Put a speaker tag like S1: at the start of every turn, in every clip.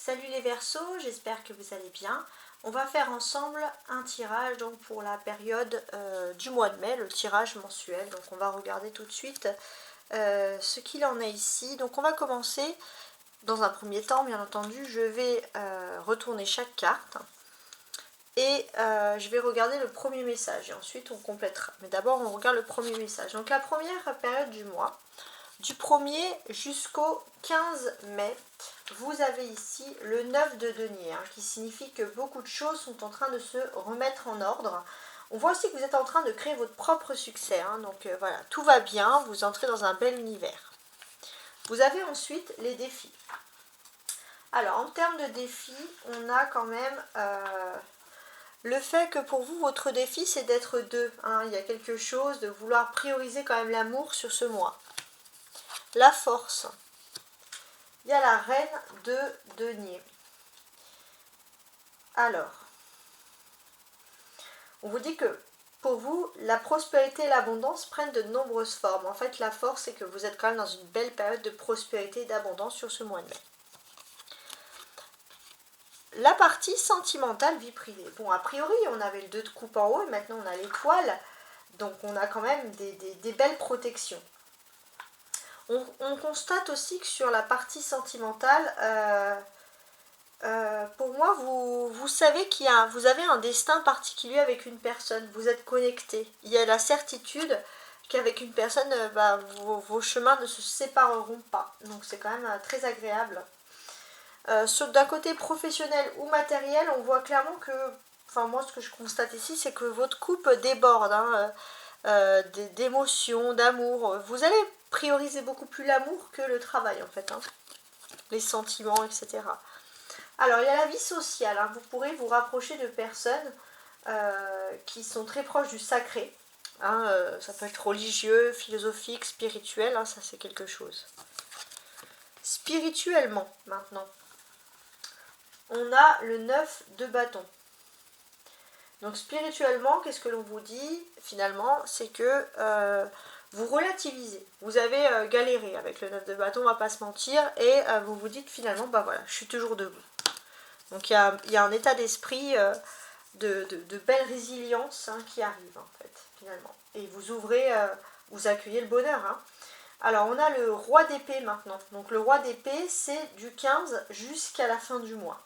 S1: Salut les Verseaux, j'espère que vous allez bien. On va faire ensemble un tirage donc pour la période du mois de mai, le tirage mensuel. Donc on va regarder tout de suite ce qu'il en est ici. Donc on va commencer dans un premier temps, bien entendu, je vais retourner chaque carte et je vais regarder le premier message et ensuite on complétera. Mais d'abord on regarde le premier message. Donc la première période du mois, du 1er jusqu'au 15 mai, vous avez ici le 9 de denier, qui signifie que beaucoup de choses sont en train de se remettre en ordre. On voit aussi que vous êtes en train de créer votre propre succès, donc voilà, tout va bien, vous entrez dans un bel univers. Vous avez ensuite les défis. Alors en termes de défis, on a quand même le fait que pour vous, votre défi c'est d'être deux. Il y a quelque chose de vouloir prioriser quand même l'amour sur ce mois. La force. Il y a la reine de denier. Alors, on vous dit que pour vous, la prospérité et l'abondance prennent de nombreuses formes. En fait, la force, c'est que vous êtes quand même dans une belle période de prospérité et d'abondance sur ce mois de mai. La partie sentimentale, vie privée. Bon, a priori, on avait le 2 de coupe en haut et maintenant on a l'étoile. Donc, on a quand même des belles protections. On constate aussi que sur la partie sentimentale, pour moi, vous savez vous avez un destin particulier avec une personne, vous êtes connecté. Il y a la certitude qu'avec une personne, vos chemins ne se sépareront pas. Donc c'est quand même très agréable. D'un côté professionnel ou matériel, on voit clairement que, enfin moi ce que je constate ici, c'est que votre couple déborde d'émotions, d'amour. Vous allez prioriser beaucoup plus l'amour que le travail en fait, les sentiments, etc. Alors, il y a la vie sociale. Vous pourrez vous rapprocher de personnes qui sont très proches du sacré. Ça peut être religieux, philosophique, spirituel. Ça, c'est quelque chose. Spirituellement, maintenant, on a le 9 de bâton. Donc, spirituellement, qu'est-ce que l'on vous dit, finalement? C'est que vous relativisez. Vous avez galéré avec le 9 de bâton, on va pas se mentir. Et vous vous dites, finalement, bah voilà, je suis toujours debout. Donc il y a un état d'esprit de belle résilience qui arrive en fait finalement. Et vous ouvrez, vous accueillez le bonheur. Alors on a le roi d'épée maintenant. Donc le roi d'épée c'est du 15 jusqu'à la fin du mois.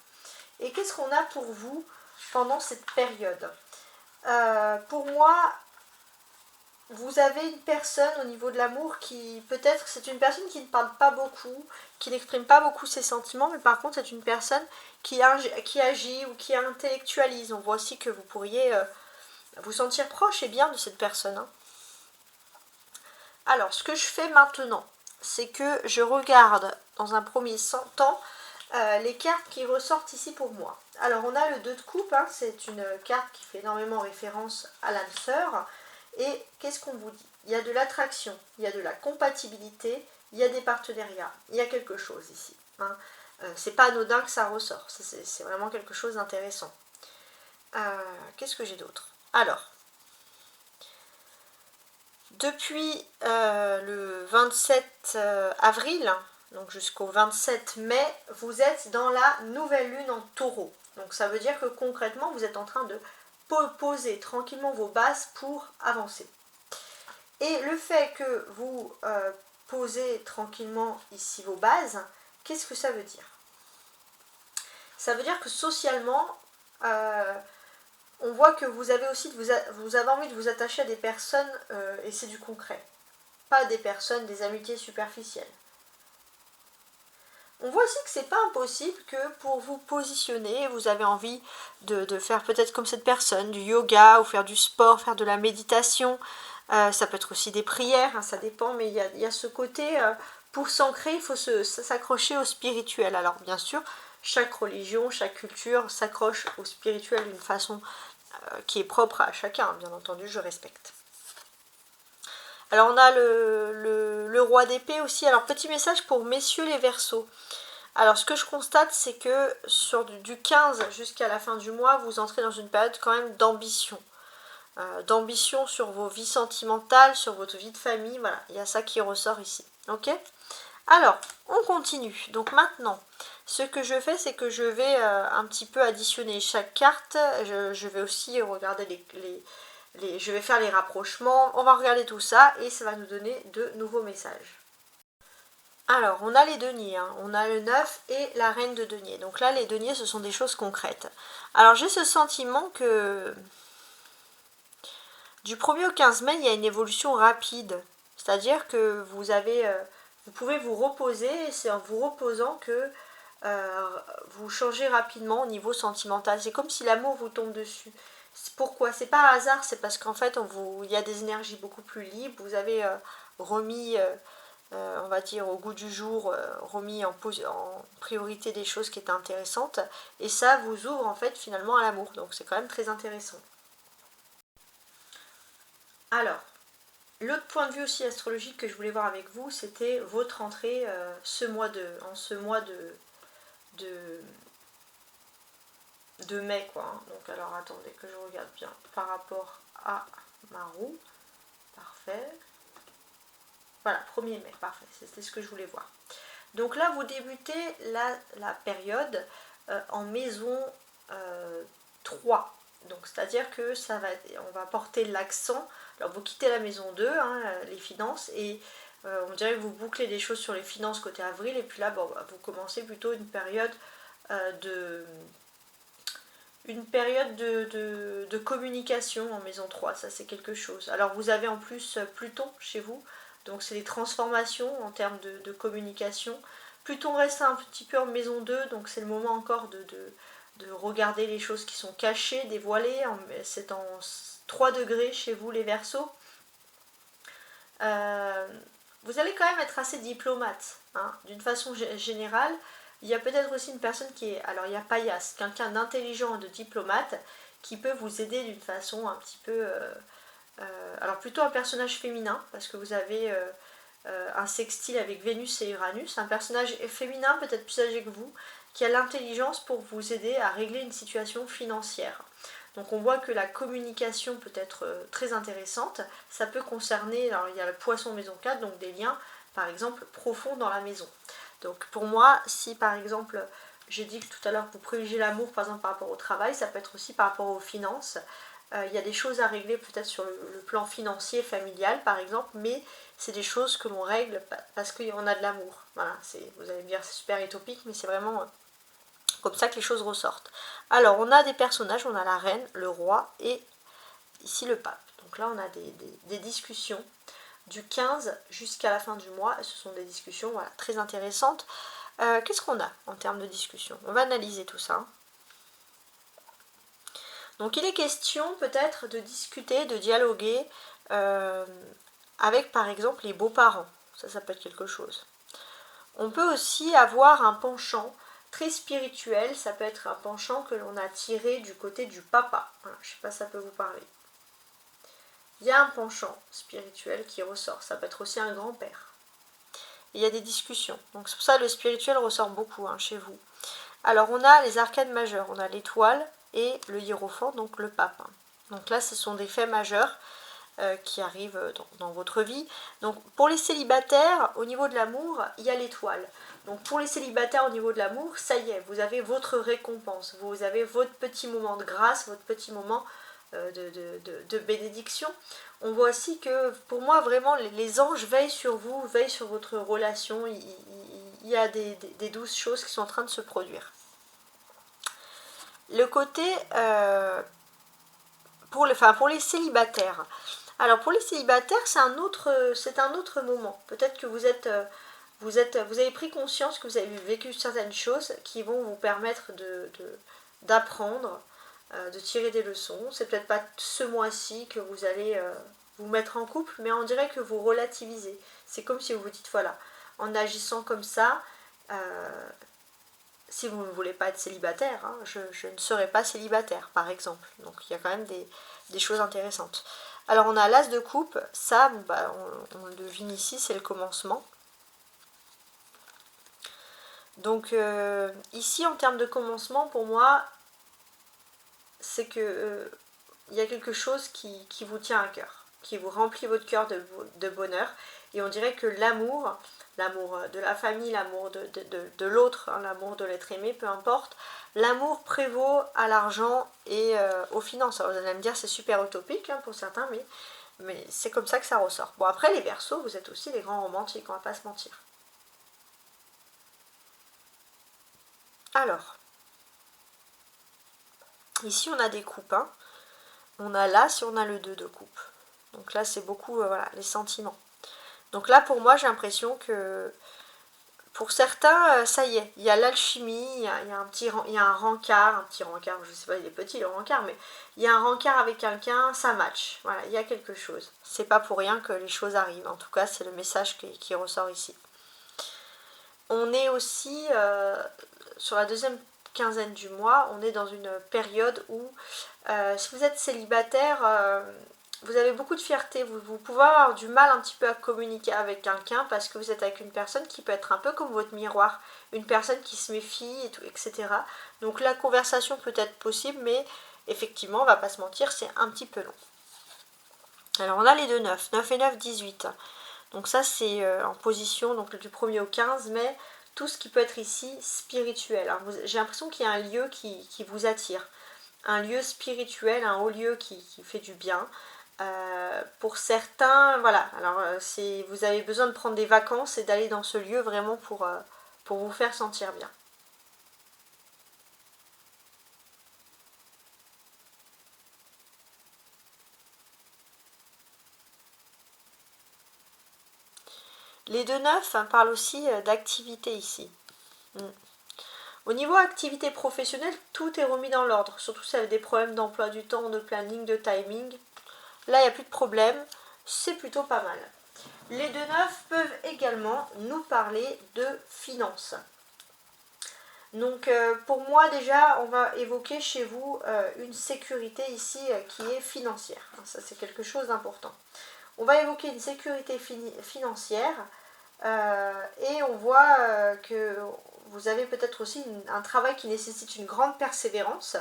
S1: Et qu'est-ce qu'on a pour vous pendant cette période? Pour moi, vous avez une personne au niveau de l'amour qui, peut-être, c'est une personne qui ne parle pas beaucoup, qui n'exprime pas beaucoup ses sentiments, mais par contre, c'est une personne qui agit ou qui intellectualise. On voit aussi que vous pourriez vous sentir proche et bien de cette personne. Alors, ce que je fais maintenant, c'est que je regarde dans un premier temps les cartes qui ressortent ici pour moi. Alors, on a le 2 de coupe, c'est une carte qui fait énormément référence à l'âme sœur. Et qu'est-ce qu'on vous dit? Il y a de l'attraction, il y a de la compatibilité, il y a des partenariats, il y a quelque chose ici. C'est pas anodin que ça ressort, c'est vraiment quelque chose d'intéressant. Qu'est-ce que j'ai d'autre? Alors, depuis le 27 avril, donc jusqu'au 27 mai, vous êtes dans la nouvelle lune en taureau. Donc ça veut dire que concrètement, vous êtes en train de poser tranquillement vos bases pour avancer. Et le fait que vous posez tranquillement ici vos bases, qu'est-ce que ça veut dire? Ça veut dire que socialement, on voit que vous avez aussi vous avez envie de vous attacher à des personnes et c'est du concret. Pas des personnes, des amitiés superficielles. On voit aussi que c'est pas impossible que pour vous positionner, vous avez envie de faire peut-être comme cette personne, du yoga ou faire du sport, faire de la méditation. Ça peut être aussi des prières, ça dépend, mais il y a ce côté, pour s'ancrer, il faut s'accrocher au spirituel. Alors bien sûr, chaque religion, chaque culture s'accroche au spirituel d'une façon qui est propre à chacun, bien entendu, je respecte. Alors on a le roi d'épée aussi. Alors petit message pour messieurs les Verseaux. Alors ce que je constate, c'est que sur du 15 jusqu'à la fin du mois, vous entrez dans une période quand même d'ambition. D'ambition sur vos vies sentimentales, sur votre vie de famille. Voilà, il y a ça qui ressort ici. Ok? Alors, on continue. Donc maintenant, Ce que je fais, c'est que je vais un petit peu additionner chaque carte. Je vais aussi regarder je vais faire les rapprochements. On va regarder tout ça et ça va nous donner de nouveaux messages. Alors, on a les deniers, hein. On a le 9 et la reine de denier. Donc là, les deniers, ce sont des choses concrètes. Alors, j'ai ce sentiment que du 1er au 15 mai, il y a une évolution rapide. C'est-à-dire que vous pouvez vous reposer et c'est en vous reposant que vous changez rapidement au niveau sentimental. C'est comme si l'amour vous tombe dessus. Pourquoi? C'est pas un hasard, c'est parce qu'en fait, il y a des énergies beaucoup plus libres. Vous avez remis... on va dire au goût du jour, remis en priorité des choses qui étaient intéressantes, et ça vous ouvre en fait finalement à l'amour, donc c'est quand même très intéressant. Alors, l'autre point de vue aussi astrologique que je voulais voir avec vous, c'était votre entrée en ce mois de mai, quoi. Hein. Donc alors attendez que je regarde bien par rapport à ma roue. Parfait. Voilà, 1er mai, parfait, c'était ce que je voulais voir. Donc là, vous débutez la période en maison 3. Donc c'est-à-dire que on va porter l'accent. Alors vous quittez la maison 2, hein, les finances, et on dirait que vous bouclez des choses sur les finances côté avril, et puis là, bon, vous commencez plutôt une période de communication en maison 3, ça c'est quelque chose. Alors vous avez en plus Pluton chez vous, donc c'est des transformations en termes de communication. Pluton reste un petit peu en maison 2, donc c'est le moment encore de regarder les choses qui sont cachées, dévoilées. C'est en 3 degrés chez vous les Verseaux. Vous allez quand même être assez diplomate, hein, d'une façon générale. Il y a peut-être aussi une personne qui est... Alors il y a Paillasse, quelqu'un d'intelligent et de diplomate qui peut vous aider d'une façon un petit peu... alors plutôt un personnage féminin, parce que vous avez un sextile avec Vénus et Uranus, un personnage féminin peut-être plus âgé que vous, qui a l'intelligence pour vous aider à régler une situation financière. Donc on voit que la communication peut être très intéressante, ça peut concerner, alors il y a le poisson maison 4, donc des liens par exemple profonds dans la maison. Donc pour moi, si par exemple, j'ai dit que tout à l'heure vous privilégiez l'amour par exemple par rapport au travail, ça peut être aussi par rapport aux finances. Il y a des choses à régler peut-être sur le plan financier, familial par exemple, mais c'est des choses que l'on règle parce qu'on a de l'amour. Voilà, vous allez me dire c'est super utopique, mais c'est vraiment comme ça que les choses ressortent. Alors on a des personnages, on a la reine, le roi et ici le pape. Donc là on a des discussions du 15 jusqu'à la fin du mois. Ce sont des discussions voilà, très intéressantes. Qu'est-ce qu'on a en termes de discussion? On va analyser tout ça. Donc il est question peut-être de discuter, de dialoguer avec par exemple les beaux-parents. Ça peut être quelque chose. On peut aussi avoir un penchant très spirituel. Ça peut être un penchant que l'on a tiré du côté du papa. Voilà, je ne sais pas si ça peut vous parler. Il y a un penchant spirituel qui ressort. Ça peut être aussi un grand-père. Il y a des discussions. Donc c'est pour ça que le spirituel ressort beaucoup hein, chez vous. Alors on a les arcades majeures. On a l'étoile et le hiérophant, donc le pape. Donc là, ce sont des faits majeurs qui arrivent dans votre vie. Donc pour les célibataires, au niveau de l'amour, il y a l'étoile. Donc pour les célibataires au niveau de l'amour, ça y est, vous avez votre récompense. Vous avez votre petit moment de grâce, votre petit moment de bénédiction. On voit aussi que pour moi vraiment les anges veillent sur vous, veillent sur votre relation. Il y a des douces choses qui sont en train de se produire. Le côté pour les célibataires. Alors pour les célibataires, c'est un autre moment. Peut-être que vous avez pris conscience que vous avez vécu certaines choses qui vont vous permettre d'apprendre, de tirer des leçons. C'est peut-être pas ce mois-ci que vous allez vous mettre en couple, mais on dirait que vous relativisez. C'est comme si vous vous dites, voilà, en agissant comme ça, si vous ne voulez pas être célibataire, hein, je ne serai pas célibataire, par exemple. Donc il y a quand même des choses intéressantes. Alors on a l'as de coupe, ça, on le devine ici, c'est le commencement. Donc ici, en termes de commencement, pour moi, c'est que il y a quelque chose qui vous tient à cœur, qui vous remplit votre cœur de bonheur. Et on dirait que l'amour l'amour de la famille, l'amour de l'autre, hein, l'amour de l'être aimé, peu importe. L'amour prévaut à l'argent et aux finances. Alors vous allez me dire c'est super utopique hein, pour certains, mais c'est comme ça que ça ressort. Bon après les Verseaux, vous êtes aussi des grands romantiques, on va pas se mentir. Alors, ici on a des coupes, hein. On a l'As et on a le 2 de coupe. Donc là c'est beaucoup voilà, les sentiments. Donc là pour moi j'ai l'impression que pour certains ça y est, il y a l'alchimie, il y a un rencard, je sais pas il est petit le rencard, mais il y a un rencard avec quelqu'un, ça match, voilà, il y a quelque chose. C'est pas pour rien que les choses arrivent, en tout cas c'est le message qui ressort ici. On est aussi sur la deuxième quinzaine du mois, on est dans une période où si vous êtes célibataire, vous avez beaucoup de fierté, vous pouvez avoir du mal un petit peu à communiquer avec quelqu'un parce que vous êtes avec une personne qui peut être un peu comme votre miroir, une personne qui se méfie, et tout, etc. Donc la conversation peut être possible, mais effectivement, on va pas se mentir, c'est un petit peu long. Alors on a les deux 9, 9 et 9, 18. Donc ça c'est en position donc du 1er au 15, mais tout ce qui peut être ici spirituel. J'ai l'impression qu'il y a un lieu qui vous attire. Un lieu spirituel, un haut lieu qui fait du bien. Pour certains, voilà, alors vous avez besoin de prendre des vacances et d'aller dans ce lieu vraiment pour vous faire sentir bien. Les 2-9 parlent aussi d'activité ici. Au niveau activité professionnelle, tout est remis dans l'ordre, surtout si vous avez des problèmes d'emploi du temps, de planning, de timing. Là, il n'y a plus de problème, c'est plutôt pas mal. Les 2-9 peuvent également nous parler de finances. Donc pour moi déjà, on va évoquer chez vous une sécurité ici qui est financière. Ça c'est quelque chose d'important. On va évoquer une sécurité financière et on voit que vous avez peut-être aussi un travail qui nécessite une grande persévérance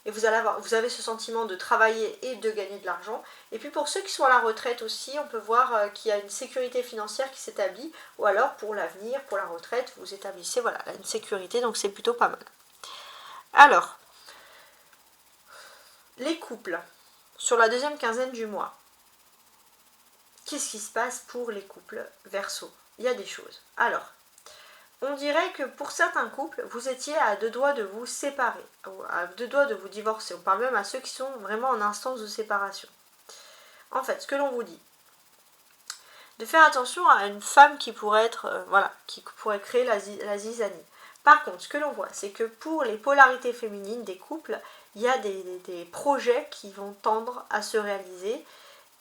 S1: et vous avez ce sentiment de travailler et de gagner de l'argent. Et puis pour ceux qui sont à la retraite aussi, on peut voir qu'il y a une sécurité financière qui s'établit, ou alors pour l'avenir, pour la retraite, vous établissez voilà, une sécurité, donc c'est plutôt pas mal. Alors, les couples, sur la deuxième quinzaine du mois, qu'est-ce qui se passe pour les couples Verseau? Il y a des choses. Alors, on dirait que pour certains couples, vous étiez à deux doigts de vous séparer, à deux doigts de vous divorcer. On parle même à ceux qui sont vraiment en instance de séparation. En fait, ce que l'on vous dit, de faire attention à une femme qui pourrait être, qui pourrait créer la zizanie. Par contre, ce que l'on voit, c'est que pour les polarités féminines des couples, il y a des projets qui vont tendre à se réaliser.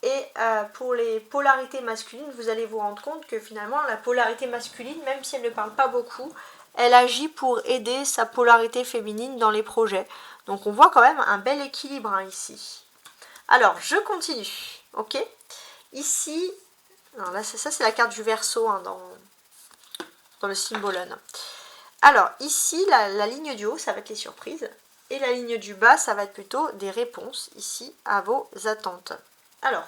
S1: Et pour les polarités masculines, vous allez vous rendre compte que finalement, la polarité masculine, même si elle ne parle pas beaucoup, elle agit pour aider sa polarité féminine dans les projets. Donc on voit quand même un bel équilibre hein, ici. Alors, je continue. Ok. Ici, alors là, ça c'est la carte du Verseau hein, dans le symbolone. Alors, ici, la ligne du haut, ça va être les surprises. Et la ligne du bas, ça va être plutôt des réponses ici à vos attentes. Alors,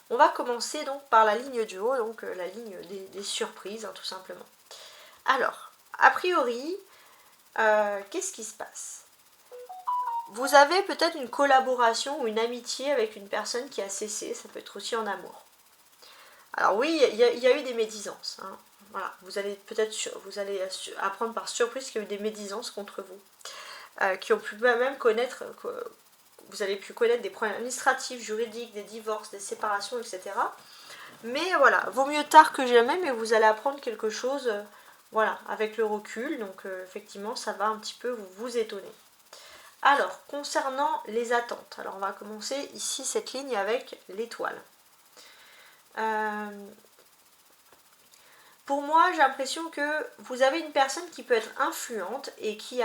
S1: on va commencer donc par la ligne du haut, donc la ligne des surprises, hein, tout simplement. Alors, a priori, qu'est-ce qui se passe? Vous avez peut-être une collaboration ou une amitié avec une personne qui a cessé, ça peut être aussi en amour. Alors oui, il y a eu des médisances. Hein. Voilà, vous allez apprendre par surprise qu'il y a eu des médisances contre vous, qui ont pu même connaître... Vous avez pu connaître des problèmes administratifs, juridiques, des divorces, des séparations, etc. Mais voilà, vaut mieux tard que jamais, mais vous allez apprendre quelque chose, voilà, avec le recul. Donc effectivement, ça va un petit peu vous étonner. Alors, concernant les attentes, alors on va commencer ici cette ligne avec l'étoile. Pour moi, j'ai l'impression que vous avez une personne qui peut être influente et qui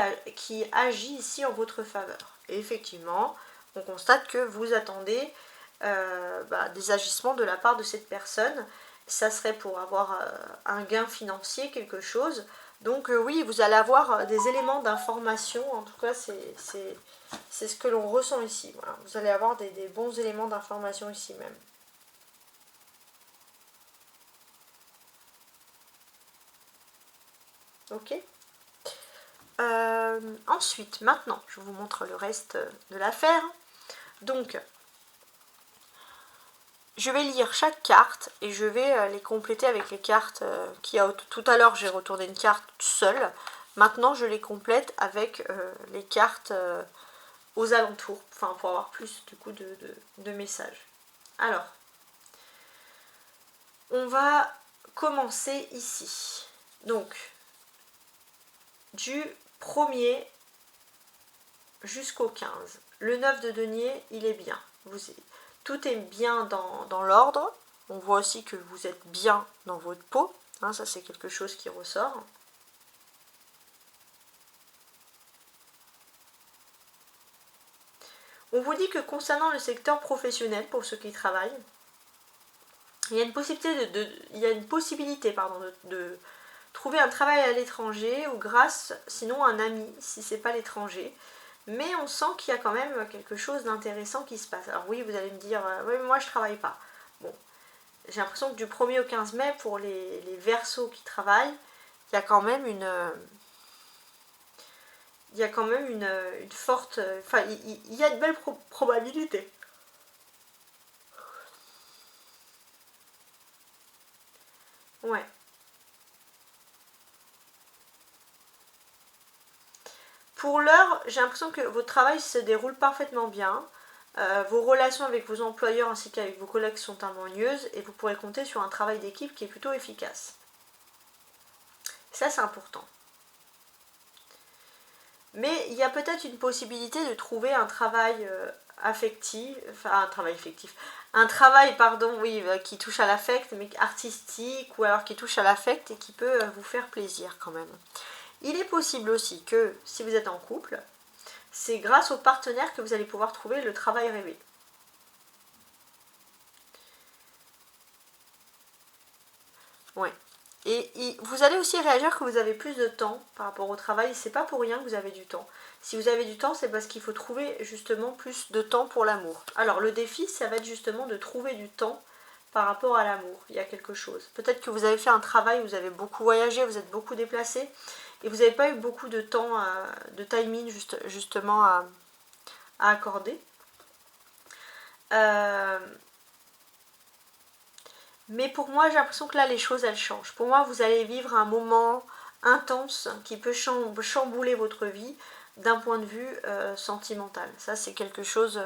S1: agit ici en votre faveur. Et effectivement, on constate que vous attendez des agissements de la part de cette personne. Ça serait pour avoir un gain financier, quelque chose. Donc oui, vous allez avoir des éléments d'information. En tout cas, c'est ce que l'on ressent ici. Voilà. Vous allez avoir des bons éléments d'information ici même. Ok. Ensuite, maintenant, je vous montre le reste de l'affaire. Donc, je vais lire chaque carte et je vais les compléter avec les cartes qu'il y a. Tout à l'heure, j'ai retourné une carte seule. Maintenant, je les complète avec les cartes aux alentours, enfin pour avoir plus du coup de messages. Alors, on va commencer ici. Donc, du 1er jusqu'au 15. Le 9 de denier, il est bien. Tout est bien dans l'ordre. On voit aussi que vous êtes bien dans votre peau. Hein, ça, c'est quelque chose qui ressort. On vous dit que concernant le secteur professionnel, pour ceux qui travaillent, il y a une possibilité, de trouver un travail à l'étranger ou grâce, sinon un ami, si c'est pas l'étranger. Mais on sent qu'il y a quand même quelque chose d'intéressant qui se passe. Alors oui, vous allez me dire, oui, mais moi je travaille pas. Bon, j'ai l'impression que du 1er au 15 mai, pour les Verseaux qui travaillent, il y a quand même une forte... Enfin, il y a une belle probabilité. Ouais. Pour l'heure, j'ai l'impression que votre travail se déroule parfaitement bien. Vos relations avec vos employeurs ainsi qu'avec vos collègues sont harmonieuses et vous pourrez compter sur un travail d'équipe qui est plutôt efficace. Ça, c'est important. Mais il y a peut-être une possibilité de trouver un travail affectif, enfin un travail, pardon, oui, qui touche à l'affect, mais artistique, ou alors qui touche à l'affect et qui peut vous faire plaisir quand même. Il est possible aussi que, si vous êtes en couple, c'est grâce au partenaire que vous allez pouvoir trouver le travail rêvé. Ouais. Et vous allez aussi réagir que vous avez plus de temps par rapport au travail. C'est pas pour rien que vous avez du temps. Si vous avez du temps, c'est parce qu'il faut trouver justement plus de temps pour l'amour. Alors le défi, ça va être justement de trouver du temps par rapport à l'amour. Il y a quelque chose. Peut-être que vous avez fait un travail, vous avez beaucoup voyagé, vous êtes beaucoup déplacé et vous n'avez pas eu beaucoup de temps, de timing justement à accorder. Mais pour moi, j'ai l'impression que là, les choses, elles changent. Pour moi, vous allez vivre un moment intense qui peut chambouler votre vie d'un point de vue sentimental. Ça, c'est quelque chose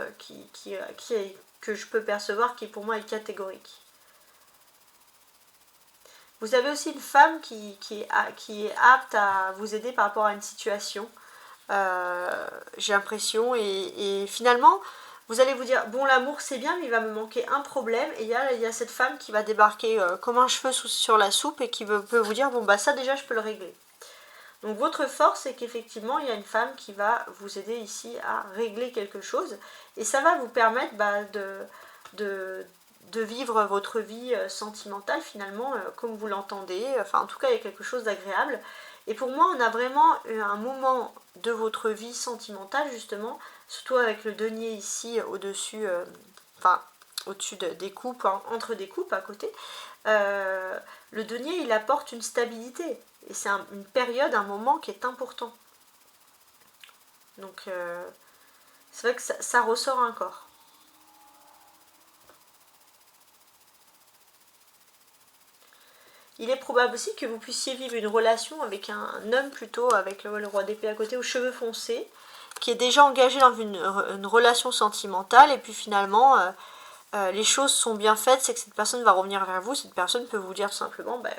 S1: que je peux percevoir qui, pour moi, est catégorique. Vous avez aussi une femme qui est apte à vous aider par rapport à une situation. J'ai l'impression. Et finalement, vous allez vous dire, bon, l'amour c'est bien, mais il va me manquer un problème. Et il y a cette femme qui va débarquer comme un cheveu sur la soupe et qui peut vous dire, bon, bah ça déjà, je peux le régler. Donc votre force, c'est qu'effectivement, il y a une femme qui va vous aider ici à régler quelque chose. Et ça va vous permettre de vivre votre vie sentimentale finalement comme vous l'entendez. Enfin, en tout cas, il y a quelque chose d'agréable. Et pour moi, on a vraiment un moment de votre vie sentimentale, justement, surtout avec le denier ici au-dessus, au-dessus des coupes, entre des coupes à côté. Le denier, il apporte une stabilité. Et c'est une période, un moment qui est important. Donc, c'est vrai que ça ressort encore. Il est probable aussi que vous puissiez vivre une relation avec un homme plutôt, avec le roi d'épée à côté, aux cheveux foncés, qui est déjà engagé dans une relation sentimentale, et puis finalement, les choses sont bien faites, c'est que cette personne va revenir vers vous, cette personne peut vous dire tout simplement, ben,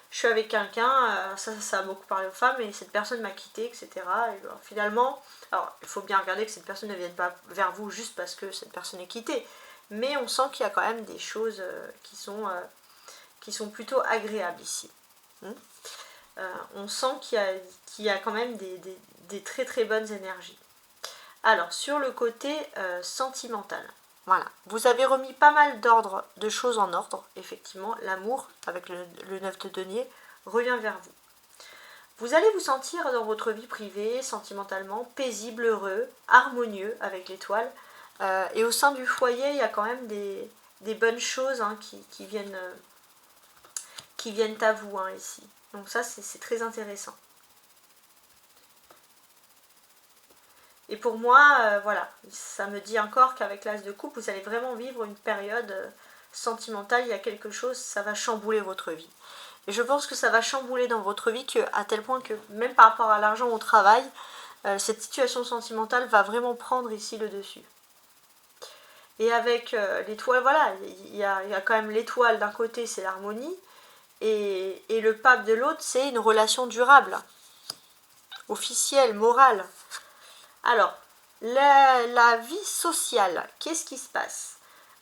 S1: je suis avec quelqu'un, ça a beaucoup parlé aux femmes, et cette personne m'a quitté, etc. Et ben, finalement, alors il faut bien regarder que cette personne ne vienne pas vers vous juste parce que cette personne est quittée, mais on sent qu'il y a quand même des choses qui sont plutôt agréables ici. On sent qu'il y a quand même des très très bonnes énergies. Alors, sur le côté sentimental, voilà, vous avez remis pas mal de choses en ordre, effectivement, l'amour, avec le 9 de denier, revient vers vous. Vous allez vous sentir dans votre vie privée, sentimentalement, paisible, heureux, harmonieux avec l'étoile, et au sein du foyer, il y a quand même des bonnes choses qui viennent à vous ici. Donc ça, c'est très intéressant. Et pour moi, voilà, ça me dit encore qu'avec l'As de coupe, vous allez vraiment vivre une période sentimentale. Il y a quelque chose, ça va chambouler votre vie. Et je pense que ça va chambouler dans votre vie à tel point que même par rapport à l'argent au travail, cette situation sentimentale va vraiment prendre ici le dessus. Et avec l'étoile, voilà, il y a quand même l'étoile d'un côté, c'est l'harmonie, et le pape de l'autre, c'est une relation durable, officielle, morale. Alors, la vie sociale, qu'est-ce qui se passe?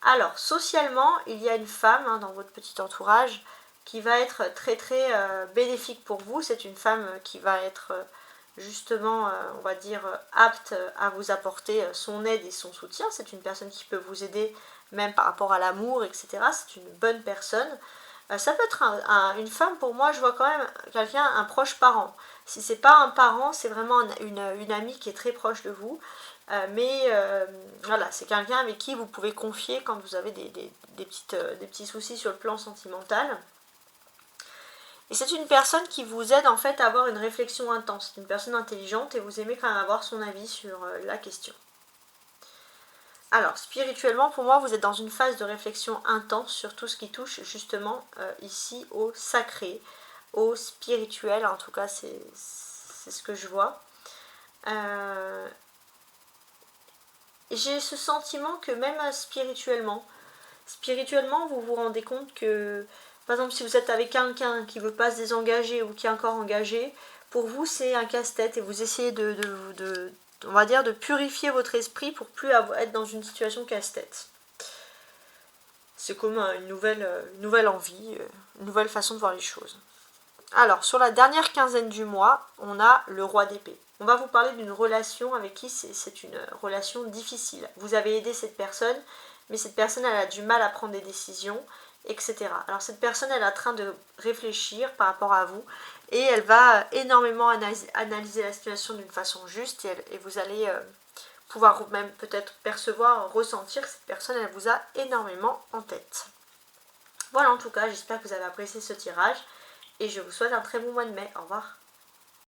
S1: Alors, socialement, il y a une femme dans votre petit entourage qui va être très très bénéfique pour vous. C'est une femme qui va être justement, on va dire, apte à vous apporter son aide et son soutien. C'est une personne qui peut vous aider même par rapport à l'amour, etc. C'est une bonne personne. Ça peut être une femme, pour moi, je vois quand même quelqu'un, un proche parent. Si c'est pas un parent, c'est vraiment une amie qui est très proche de vous. Voilà, c'est quelqu'un avec qui vous pouvez confier quand vous avez des petits soucis sur le plan sentimental. Et c'est une personne qui vous aide en fait à avoir une réflexion intense. C'est une personne intelligente et vous aimez quand même avoir son avis sur la question. Alors, spirituellement, pour moi, vous êtes dans une phase de réflexion intense sur tout ce qui touche justement ici au sacré, au spirituel. En tout cas, c'est ce que je vois. J'ai ce sentiment que même spirituellement, vous vous rendez compte que, par exemple, si vous êtes avec quelqu'un qui ne veut pas se désengager ou qui est encore engagé, pour vous, c'est un casse-tête et vous essayez on va dire, de purifier votre esprit pour plus être dans une situation casse-tête. C'est comme une nouvelle envie, une nouvelle façon de voir les choses. Alors, sur la dernière quinzaine du mois, on a le roi d'épée. On va vous parler d'une relation avec qui c'est une relation difficile. Vous avez aidé cette personne, mais cette personne, elle a du mal à prendre des décisions, etc. Alors, cette personne, elle est en train de réfléchir par rapport à vous et elle va énormément analyser la situation d'une façon juste et vous allez pouvoir même peut-être percevoir, ressentir que cette personne, elle vous a énormément en tête. Voilà, en tout cas, j'espère que vous avez apprécié ce tirage et je vous souhaite un très bon mois de mai. Au revoir.